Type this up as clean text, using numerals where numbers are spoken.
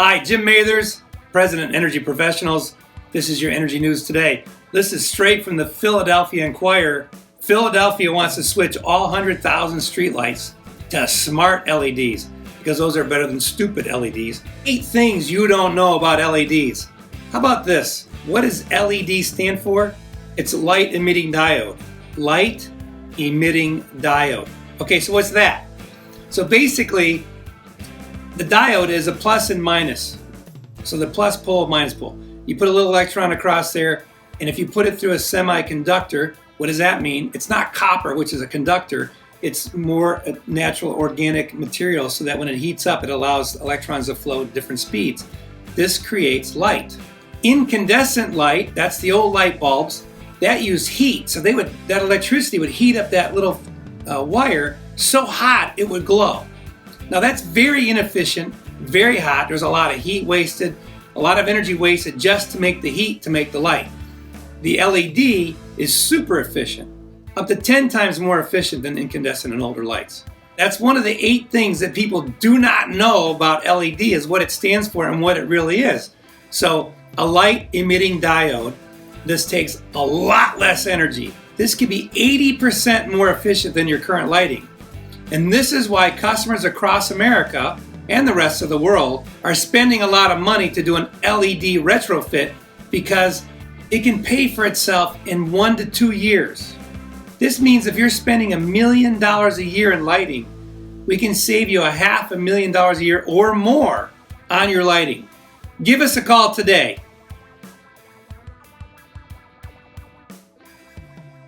Hi, Jim Mathers, President of Energy Professionals. This is your energy news today. This is straight from the Philadelphia Inquirer. Philadelphia wants to switch all 100,000 streetlights to smart LEDs because those are better than stupid LEDs. 8 things you don't know about LEDs. How about this? What does LED stand for? It's light emitting diode. Light emitting diode. Okay, so what's that? So basically, the diode is a plus and minus. So the plus pole, minus pole. You put a little electron across there, and if you put it through a semiconductor, what does that mean? It's not copper, which is a conductor. It's more a natural organic material so that when it heats up, it allows electrons to flow at different speeds. This creates light. Incandescent light, that's the old light bulbs, that use heat. So that electricity would heat up that little wire so hot it would glow. Now that's very inefficient, very hot. There's a lot of heat wasted, a lot of energy wasted just to make the heat to make the light. The LED is super efficient, up to 10 times more efficient than incandescent and older lights. That's one of the 8 things that people do not know about LED is what it stands for and what it really is. So a light emitting diode, this takes a lot less energy. This could be 80% more efficient than your current lighting. And this is why customers across America and the rest of the world are spending a lot of money to do an LED retrofit because it can pay for itself in 1 to 2 years. This means if you're spending $1 million a year in lighting, we can save you $500,000 a year or more on your lighting. Give us a call today.